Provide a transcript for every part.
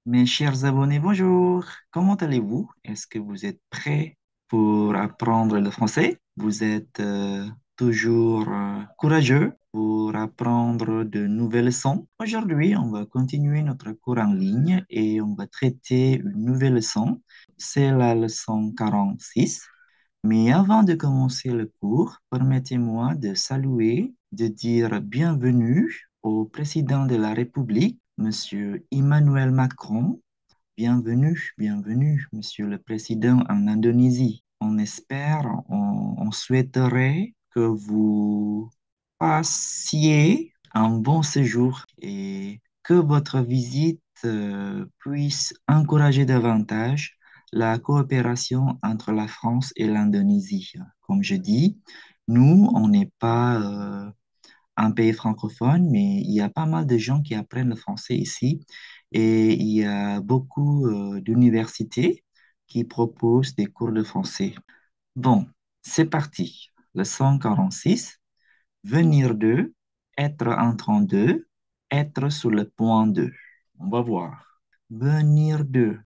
Mes chers abonnés, bonjour. Comment allez-vous? Est-ce que vous êtes prêts pour apprendre le français? Vous êtes toujours courageux pour apprendre de nouvelles leçons? Aujourd'hui, on va continuer notre cours en ligne et on va traiter une nouvelle leçon. C'est la leçon 46. Mais avant de commencer le cours, permettez-moi de saluer, de dire bienvenue au président de la République, Monsieur Emmanuel Macron. Bienvenue, bienvenue, Monsieur le Président en Indonésie. On espère, on souhaiterait que vous passiez un bon séjour et que votre visite puisse encourager davantage la coopération entre la France et l'Indonésie. Comme je dis, nous, on n'est pas un pays francophone, mais il y a pas mal de gens qui apprennent le français ici et il y a beaucoup d'universités qui proposent des cours de français. Bon, c'est parti. Leçon 46. Venir de, être en train de, être sur le point de. On va voir. Venir de,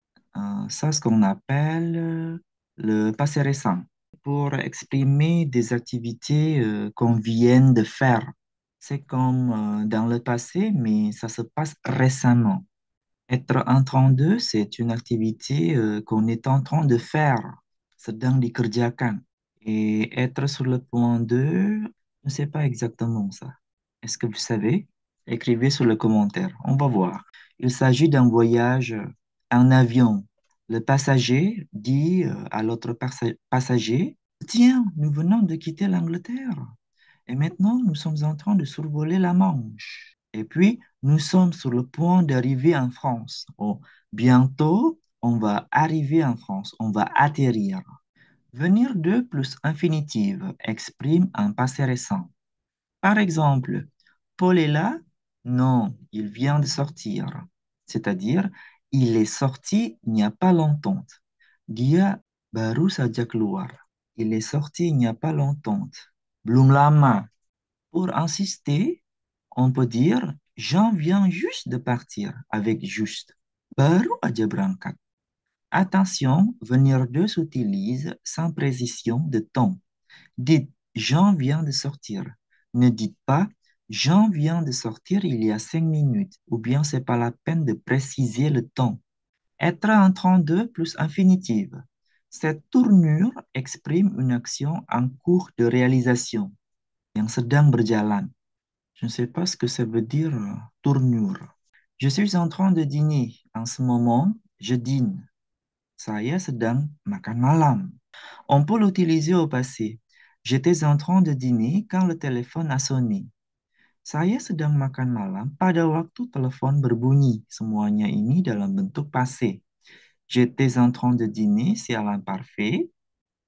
ça, ce qu'on appelle le passé récent pour exprimer des activités qu'on vient de faire. C'est comme dans le passé, mais ça se passe récemment. Être en train de, c'est une activité qu'on est en train de faire, sedang dikerjakan. Et être sur le point de, je ne sais pas exactement ça. Est-ce que vous savez? Écrivez sur le commentaire, on va voir. Il s'agit d'un voyage en avion. Le passager dit à l'autre passager, tiens, nous venons de quitter l'Angleterre et maintenant nous sommes en train de survoler la Manche. Et puis, nous sommes sur le point d'arriver en France. Oh, bientôt, on va arriver en France, on va atterrir. Venir de plus infinitive exprime un passé récent. Par exemple, Paul est là? Non, il vient de sortir. C'est-à-dire, il est sorti il n'y a pas longtemps. Dia baru saja keluar. Il est sorti il n'y a pas longtemps. Belum lama. Pour insister, on peut dire Jean vient juste de partir avec juste. Baru aja berangkat. Attention, venir de s'utilise sans précision de temps. Dites Jean vient de sortir. Ne dites pas Jean vient de sortir il y a 5 minutes, ou bien c'est pas la peine de préciser le temps. Être en train de plus infinitive. Cette tournure exprime une action en cours de réalisation, yang sedang berjalan. Je ne sais pas ce que ça veut dire, tournure. Je suis en train de dîner. En ce moment, je dîne. Saya sedang makan malam. On peut l'utiliser au passé. J'étais en train de dîner quand le téléphone a sonné. Saya sedang makan malam pada waktu telepon berbunyi. Semuanya ini dalam bentuk passé. J'étais en train de dîner, c'est à l'imparfait.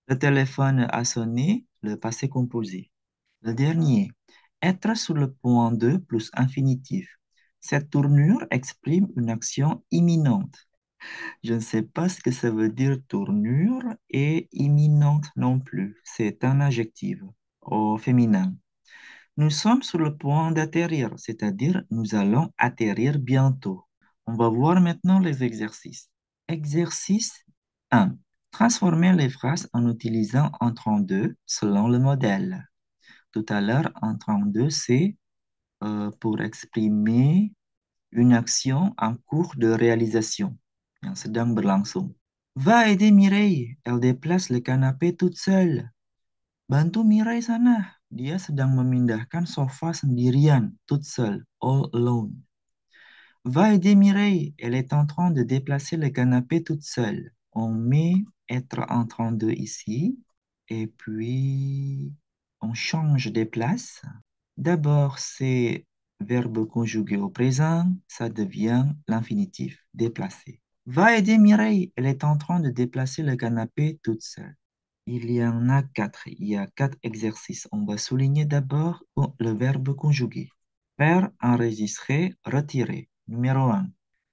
Le téléphone a sonné, le passé composé. Le dernier, être sur le point de plus infinitif. Cette tournure exprime une action imminente. Je ne sais pas ce que ça veut dire tournure et imminente non plus. C'est un adjectif au féminin. Nous sommes sur le point d'atterrir, c'est-à-dire nous allons atterrir bientôt. On va voir maintenant les exercices. Exercice 1. Transformer les phrases en utilisant en 32 selon le modèle. Tout à l'heure, en 32, c'est pour exprimer une action en cours de réalisation, yang sedang berlangsung. Va aider Mireille, elle déplace le canapé toute seule. Bantu Mireille sana, dia sedang memindahkan sofa sendirian, toute seule, all alone. Va aider Mireille, elle est en train de déplacer le canapé toute seule. On met être en train de ici, et puis on change des places. D'abord, c'est verbe conjugué au présent, ça devient l'infinitif, déplacer. Va aider Mireille, elle est en train de déplacer le canapé toute seule. Il y en a quatre, il y a quatre exercices. On va souligner d'abord le verbe conjugué. Faire, enregistrer, retirer. Numéro un.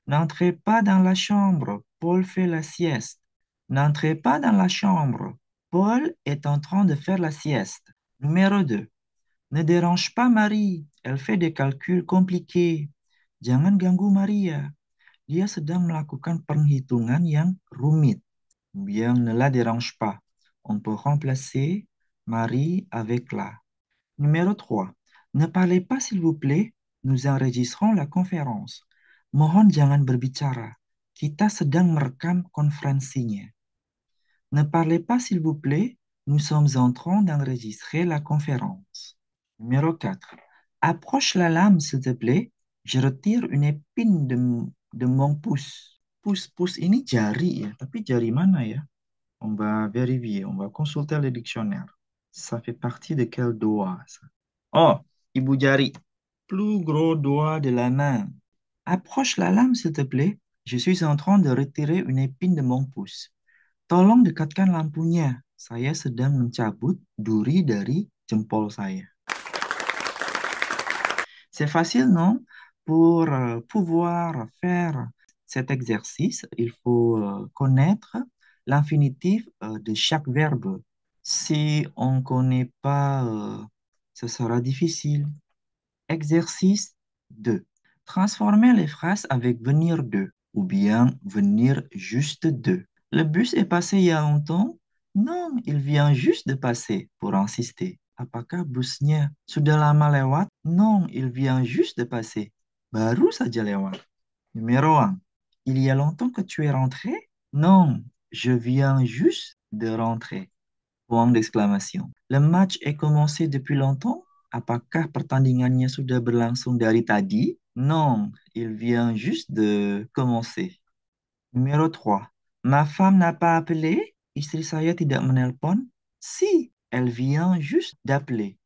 N'entrez pas dans la chambre, Paul fait la sieste. N'entrez pas dans la chambre, Paul est en train de faire la sieste. Numéro 2. Ne dérange pas Marie, elle fait des calculs compliqués. Jangan ganggu Maria. Dia sedang melakukan perhitungan yang rumit. Bien, ne la dérange pas. On peut remplacer Marie avec la. Numéro 3. Ne parlez pas s'il vous plaît, nous enregistrons la conférence. Mohon jangan berbicara. Kita sedang merekam konferensinya. Ne parlez pas s'il vous plaît, nous sommes en train d'enregistrer la conférence. Numéro 4. Approche la lame s'il te plaît, je retire une épine de mon pouce. Pouce ini jari ya, tapi jari mana ya? On va vérifier, on va consulter le dictionnaire. Ça fait partie de quel doigt, ça? Oh, ibu jari. Plus gros doigt de la main. Approche la lame, s'il te plaît. Je suis en train de retirer une épine de mon pouce. Tolong dekatkan lampunya. Saya sedang mencabut duri dari jempol saya. C'est facile, non? Pour pouvoir faire cet exercice, il faut connaître l'infinitif de chaque verbe. Si on ne connaît pas, ce sera difficile. Exercice 2. Transformer les phrases avec venir de ou bien venir juste de. Le bus est passé il y a longtemps? Non, il vient juste de passer, pour insister. Apakah busnya sudah lama lewat? Non, il vient juste de passer. Baru saja lewat. Numéro 1. Il y a longtemps que tu es rentré? Non, je viens juste de rentrer. Point d'exclamation. Le match est commencé depuis longtemps? Apakah pertandingannya sudah berlangsung dari tadi? Non, il vient juste de commencer. Numéro 3. Ma femme n'a pas appelé? Istri saya tidak menelpon? Si, elle vient juste d'appeler.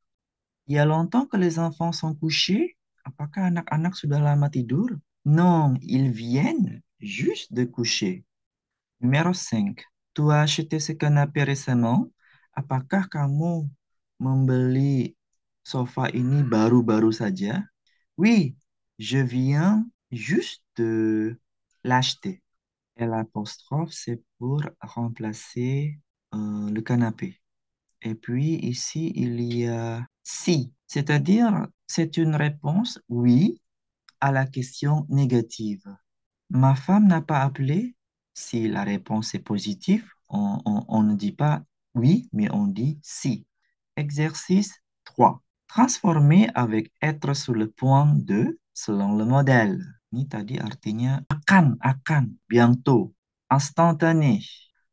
Il y a longtemps que les enfants sont couchés? Apakah anak-anak sudah lama tidur? Non, ils viennent juste de coucher. Numéro 5. Tu as acheté ce canapé récemment? Apakah kamu membeli sofa ini baru-baru saja? Oui, je viens juste de l'acheter. Et l'apostrophe, c'est pour remplacer le canapé. Et puis ici, il y a si, c'est-à-dire c'est une réponse oui à la question négative. Ma femme n'a pas appelé. Si la réponse est positive, on ne dit pas oui, mais on dit si. Exercice 3. Transformer avec être sur le point de selon le modèle. Ini tadi artinya akan, bientôt. Instantané.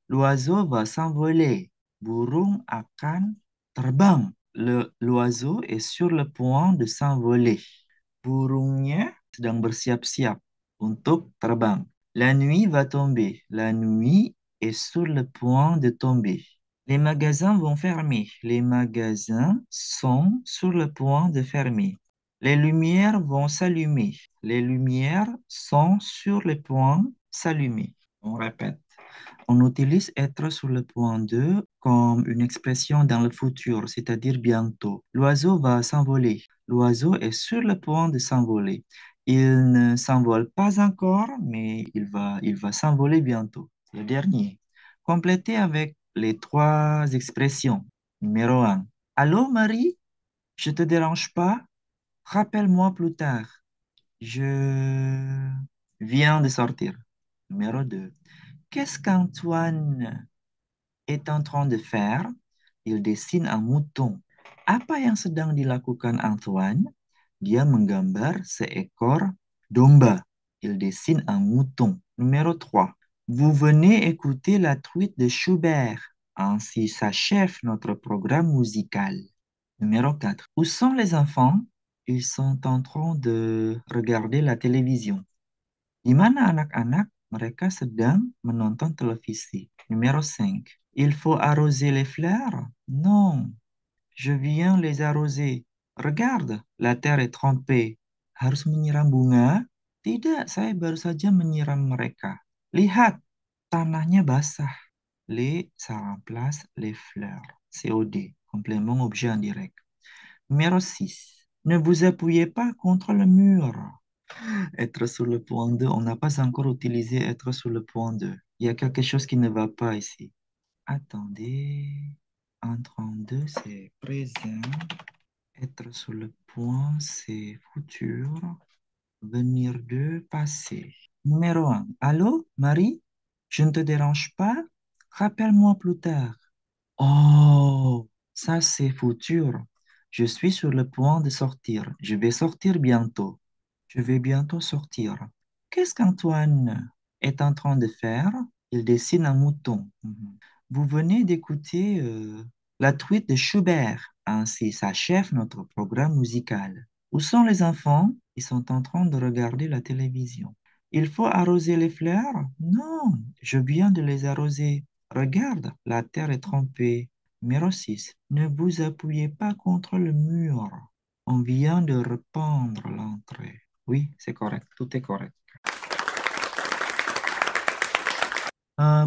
L'oiseau va s'envoler. Burung akan terbang. L'oiseau est sur le point de s'envoler. Burungnya sedang bersiap-siap untuk terbang. La nuit va tomber. La nuit est sur le point de tomber. Les magasins vont fermer. Les magasins sont sur le point de fermer. Les lumières vont s'allumer. Les lumières sont sur le point de s'allumer. On répète. On utilise être sur le point de comme une expression dans le futur, c'est-à-dire bientôt. L'oiseau va s'envoler. L'oiseau est sur le point de s'envoler. Il ne s'envole pas encore, mais il va s'envoler bientôt. Le dernier. Complétez avec les trois expressions. Numéro un. Allô, Marie? Je te dérange pas? Rappelle-moi plus tard. Je viens de sortir. Numéro 2. Qu'est-ce qu'Antoine est en train de faire? Il dessine un mouton. Apa yang sedang dilakukan Antoine? Dia menggambar seekor domba. Il dessine un mouton. Numéro 3. Vous venez écouter la truite de Schubert. Ainsi s'achève notre programme musical. Numéro 4. Où sont les enfants? Ils sont en train de regarder la télévision. Di mana anak-anak? Mereka sedang menonton televisi. Numéro 5. Il faut arroser les fleurs? Non, je viens les arroser. Regarde, la terre est trempée. Harus menyiram bunga? Tidak, saya baru saja menyiram mereka. Lihat, tanahnya basah. Les, ça remplace les fleurs. COD, complément objet indirect. Numéro 6. Ne vous appuyez pas contre le mur. Être sur le point 2, on n'a pas encore utilisé être sur le point 2. Il y a quelque chose qui ne va pas ici. Attendez. En 32, c'est présent. Être sur le point, c'est futur. Venir de passé. Numéro un. Allô, Marie? Je ne te dérange pas? Rappelle-moi plus tard. Oh, ça c'est futur. Je suis sur le point de sortir. Je vais sortir bientôt. Je vais bientôt sortir. Qu'est-ce qu'Antoine est en train de faire? Il dessine un mouton. Mhm. Vous venez d'écouter la truite de Schubert. Ainsi s'achève notre programme musical. Où sont les enfants? Ils sont en train de regarder la télévision. Il faut arroser les fleurs? Non, je viens de les arroser. Regarde, la terre est trempée. Numéro 6. Ne vous appuyez pas contre le mur. On vient de repeindre l'entrée. Oui, c'est correct, tout est correct.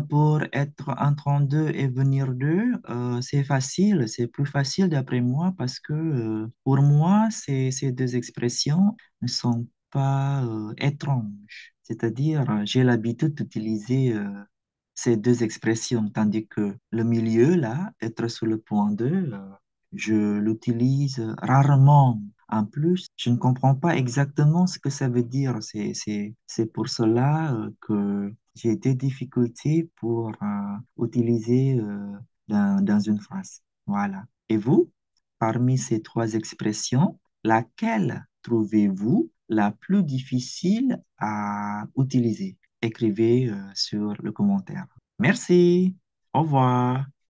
Pour être en 32 et venir d'eux, c'est facile, c'est plus facile d'après moi parce que pour moi, ces deux expressions ne sont pas étranges. C'est-à-dire, j'ai l'habitude d'utiliser ces deux expressions, tandis que le milieu, là, être sur le point 2, je l'utilise rarement. En plus, je ne comprends pas exactement ce que ça veut dire. C'est pour cela que j'ai des difficultés pour utiliser dans une phrase. Voilà. Et vous, parmi ces trois expressions, laquelle trouvez-vous la plus difficile à utiliser? Écrivez sur le commentaire. Merci. Au revoir.